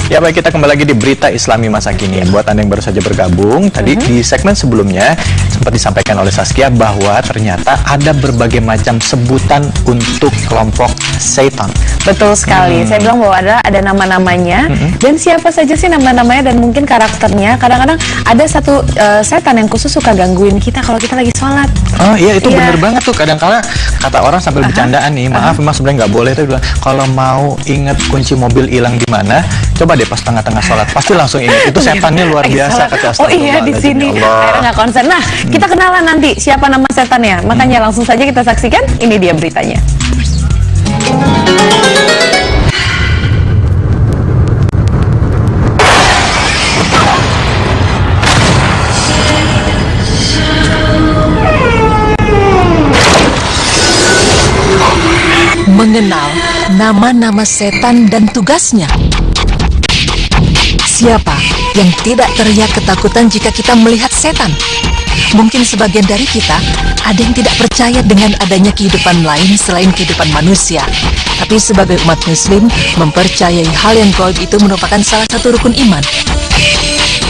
Ya baik, kita kembali lagi di Berita Islami Masa Kini. Buat Anda yang baru saja bergabung, tadi di segmen sebelumnya sempat disampaikan oleh Saskia bahwa ternyata ada berbagai macam sebutan untuk kelompok setan. Betul sekali. Saya bilang bahwa ada nama-namanya dan siapa saja sih nama-namanya dan mungkin karakternya. Kadang-kadang ada satu setan yang khusus suka gangguin kita kalau kita lagi sholat. Oh iya, itu bener banget tuh. Kadang-kala kata orang sambil bercandaan nih, maaf memang sebenarnya nggak boleh, tapi bilang kalau mau inget kunci mobil hilang di mana, coba deh pas tengah-tengah sholat, pasti langsung ingat. Itu setannya luar biasa. Oh iya, di sini nggak konsen. Nah, kita kenalan nanti siapa nama setannya. Makanya langsung saja kita saksikan. Ini dia beritanya. Mengenal nama-nama setan dan tugasnya. Siapa yang tidak teriak ketakutan jika kita melihat setan? Mungkin sebagian dari kita ada yang tidak percaya dengan adanya kehidupan lain selain kehidupan manusia. Tapi sebagai umat muslim, mempercayai hal yang gaib itu merupakan salah satu rukun iman.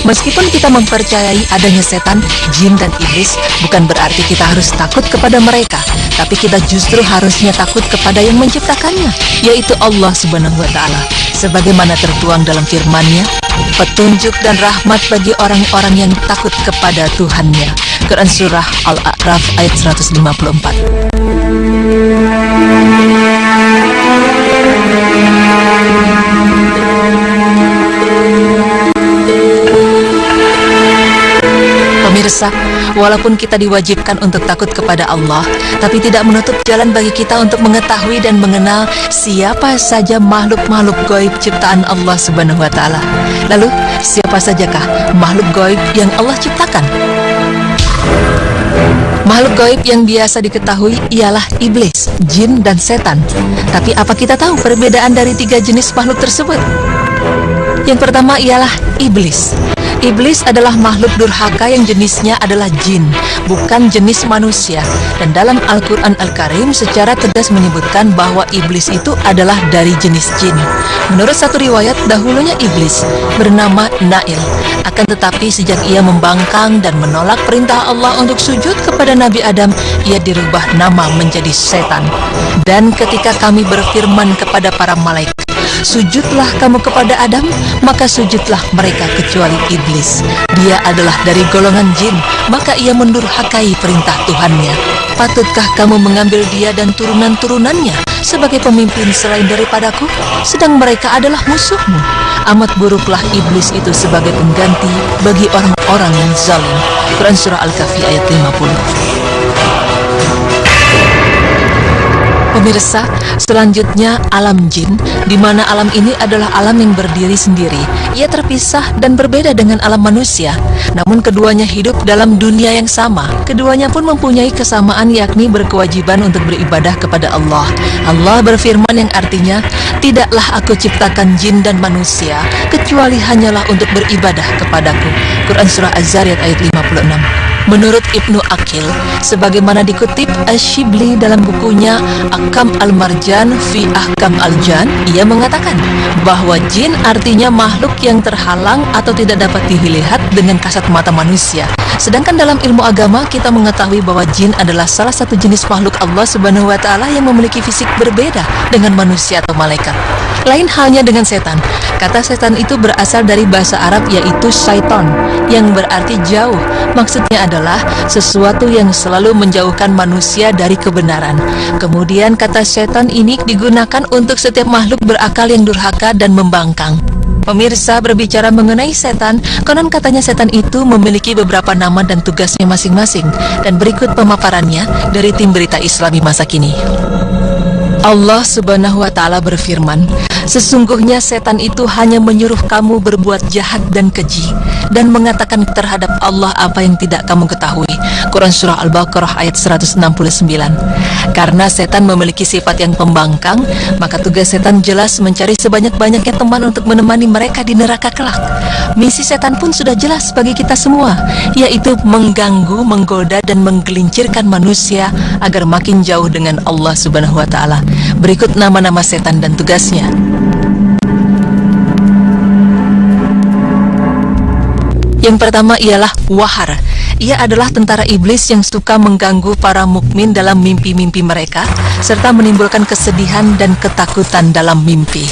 Meskipun kita mempercayai adanya setan, jin, dan iblis, bukan berarti kita harus takut kepada mereka. Tapi kita justru harusnya takut kepada yang menciptakannya, yaitu Allah Subhanahu wa Ta'ala. Sebagaimana tertuang dalam firman-Nya, petunjuk dan rahmat bagi orang-orang yang takut kepada Tuhannya. Quran Surah Al-A'raf ayat 154. Pemirsa, walaupun kita diwajibkan untuk takut kepada Allah, tapi tidak menutup jalan bagi kita untuk mengetahui dan mengenal siapa saja makhluk-makhluk gaib ciptaan Allah Subhanahu wa Ta'ala. Lalu, siapa sajakah makhluk gaib yang Allah ciptakan? Makhluk gaib yang biasa diketahui ialah iblis, jin, dan setan. Tapi apa kita tahu perbedaan dari tiga jenis makhluk tersebut? Yang pertama ialah iblis. Iblis adalah makhluk durhaka yang jenisnya adalah jin, bukan jenis manusia. Dan dalam Al-Quran Al-Karim secara tegas menyebutkan bahwa iblis itu adalah dari jenis jin. Menurut satu riwayat, dahulunya iblis bernama Nail. Akan tetapi sejak ia membangkang dan menolak perintah Allah untuk sujud kepada Nabi Adam, ia dirubah nama menjadi setan. Dan ketika kami berfirman kepada para malaikat, sujudlah kamu kepada Adam, maka sujudlah mereka kecuali iblis. Dia adalah dari golongan jin, maka ia mendurhakai perintah Tuhannya. Patutkah kamu mengambil dia dan turunan-turunannya sebagai pemimpin selain daripadaku, sedang mereka adalah musuhmu? Amat buruklah iblis itu sebagai pengganti bagi orang-orang yang zalim. Quran Surah Al-Kahfi ayat 50. Pemirsa, selanjutnya alam jin, di mana alam ini adalah alam yang berdiri sendiri. Ia terpisah dan berbeda dengan alam manusia. Namun keduanya hidup dalam dunia yang sama. Keduanya pun mempunyai kesamaan, yakni berkewajiban untuk beribadah kepada Allah. Allah berfirman yang artinya, tidaklah aku ciptakan jin dan manusia kecuali hanyalah untuk beribadah kepadaku. Quran Surah Az-Zariyat ayat 56. Menurut Ibnu Aqil, sebagaimana dikutip Asy-Syibli dalam bukunya Ahkam Al-Marjan fi Ahkam Al-Jan, ia mengatakan bahwa jin artinya makhluk yang terhalang atau tidak dapat dilihat dengan kasat mata manusia. Sedangkan dalam ilmu agama kita mengetahui bahwa jin adalah salah satu jenis makhluk Allah Subhanahu wa Ta'ala yang memiliki fisik berbeda dengan manusia atau malaikat. Lain halnya dengan setan. Kata setan itu berasal dari bahasa Arab yaitu syaiton, yang berarti jauh. Maksudnya adalah sesuatu yang selalu menjauhkan manusia dari kebenaran. Kemudian kata setan ini digunakan untuk setiap makhluk berakal yang durhaka dan membangkang. Pemirsa, berbicara mengenai setan, konon katanya setan itu memiliki beberapa nama dan tugasnya masing-masing. Dan berikut pemaparannya dari tim Berita Islami Masa Kini. Allah Subhanahu wa Ta'ala berfirman, sesungguhnya setan itu hanya menyuruh kamu berbuat jahat dan keji dan mengatakan terhadap Allah apa yang tidak kamu ketahui. Quran Surah Al-Baqarah ayat 169. Karena setan memiliki sifat yang pembangkang, maka tugas setan jelas mencari sebanyak-banyaknya teman untuk menemani mereka di neraka kelak. Misi setan pun sudah jelas bagi kita semua, yaitu mengganggu, menggoda dan menggelincirkan manusia agar makin jauh dengan Allah Subhanahu wa Ta'ala. Berikut nama-nama setan dan tugasnya. Yang pertama ialah Wahar. Ia adalah tentara iblis yang suka mengganggu para mukmin dalam mimpi-mimpi mereka, serta menimbulkan kesedihan dan ketakutan dalam mimpi.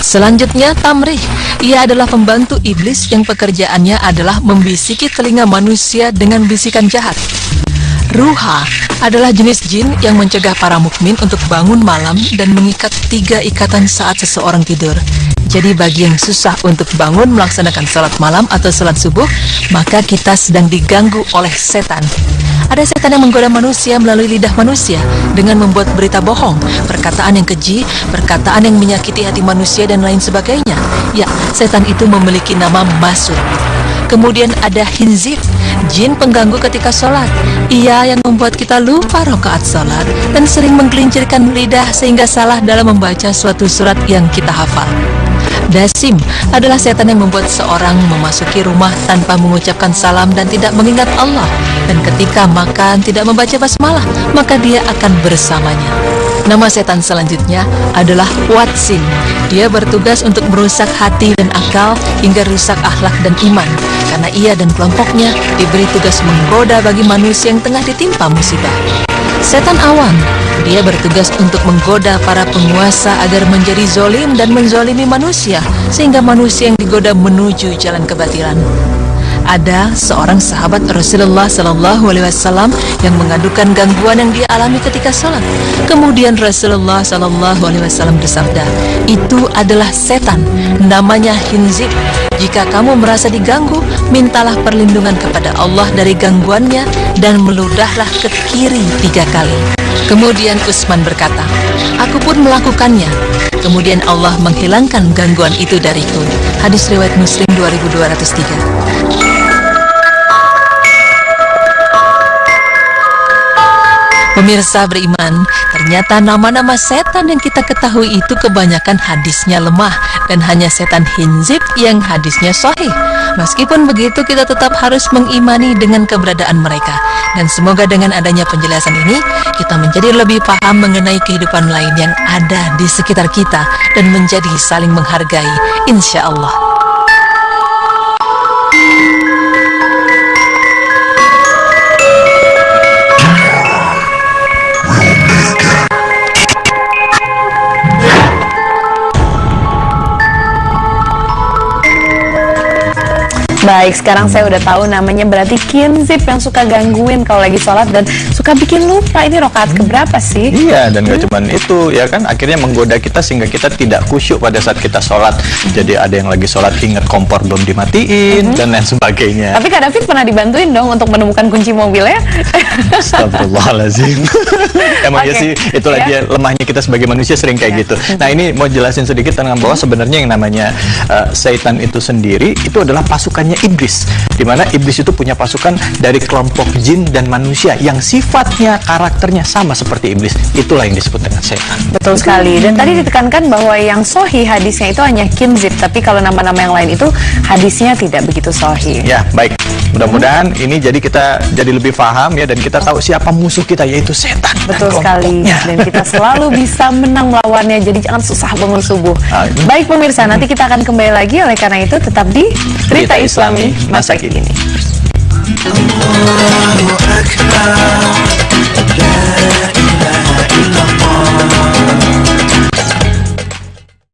Selanjutnya Tamrih. Ia adalah pembantu iblis yang pekerjaannya adalah membisiki telinga manusia dengan bisikan jahat. Ruha adalah jenis jin yang mencegah para mukmin untuk bangun malam dan mengikat 3 ikatan saat seseorang tidur. Jadi bagi yang susah untuk bangun melaksanakan salat malam atau salat subuh, maka kita sedang diganggu oleh setan. Ada setan yang menggoda manusia melalui lidah manusia dengan membuat berita bohong, perkataan yang keji, perkataan yang menyakiti hati manusia dan lain sebagainya. Ya, setan itu memiliki nama Masud. Kemudian ada Hinzir, jin pengganggu ketika sholat. Ia yang membuat kita lupa rakaat sholat dan sering menggelincirkan lidah sehingga salah dalam membaca suatu surat yang kita hafal. Dasim adalah setan yang membuat seorang memasuki rumah tanpa mengucapkan salam dan tidak mengingat Allah. Dan ketika makan tidak membaca basmalah, maka dia akan bersamanya. Nama setan selanjutnya adalah Watsin. Dia bertugas untuk merusak hati dan akal hingga rusak akhlak dan iman. Karena ia dan kelompoknya diberi tugas menggoda bagi manusia yang tengah ditimpa musibah. Setan Awan. Dia bertugas untuk menggoda para penguasa agar menjadi zolim dan menzolimi manusia, sehingga manusia yang digoda menuju jalan kebatilan. Ada seorang sahabat Rasulullah Sallallahu Alaihi Wasallam yang mengadukan gangguan yang dia alami ketika sholat. Kemudian Rasulullah Sallallahu Alaihi Wasallam bersabda, itu adalah setan, namanya Hinzib. Jika kamu merasa diganggu, mintalah perlindungan kepada Allah dari gangguannya dan meludahlah ke kiri 3 kali. Kemudian Utsman berkata, aku pun melakukannya. Kemudian Allah menghilangkan gangguan itu dariku. Hadis riwayat Muslim 2203. Pemirsa beriman, ternyata nama-nama setan yang kita ketahui itu kebanyakan hadisnya lemah dan hanya setan Hinzib yang hadisnya sahih. Meskipun begitu, kita tetap harus mengimani dengan keberadaan mereka. Dan semoga dengan adanya penjelasan ini, kita menjadi lebih paham mengenai kehidupan lain yang ada di sekitar kita dan menjadi saling menghargai, insya Allah. Baik, sekarang saya udah tahu namanya, berarti Kinzib yang suka gangguin kalau lagi sholat dan suka bikin lupa ini rakaat keberapa sih? Iya, dan gak cuman itu ya kan, akhirnya menggoda kita sehingga kita tidak khusyuk pada saat kita sholat. Jadi ada yang lagi sholat ingat kompor belum dimatiin dan lain sebagainya. Tapi Kak David pernah dibantuin dong untuk menemukan kunci mobilnya? Astagfirullahaladzim. Emang ya sih, itulah dia lemahnya kita sebagai manusia, sering kayak gitu. Nah, ini mau jelasin sedikit tentang bahwa sebenarnya yang namanya setan itu sendiri itu adalah pasukannya iblis, di mana iblis itu punya pasukan dari kelompok jin dan manusia yang sifatnya, karakternya sama seperti iblis. Itulah yang disebut dengan setan. Betul sekali. Dan tadi ditekankan bahwa yang sahih hadisnya itu hanya Kinzib, tapi kalau nama-nama yang lain itu hadisnya tidak begitu sahih. Ya, baik. Mudah-mudahan ini jadi kita jadi lebih paham ya, dan kita tahu siapa musuh kita, yaitu setan. Betul sekali. Dan kita selalu bisa menang melawannya. Jadi jangan susah bangun subuh. Baik pemirsa, nanti kita akan kembali lagi. Oleh karena itu tetap di Berita Islami Masa Kini.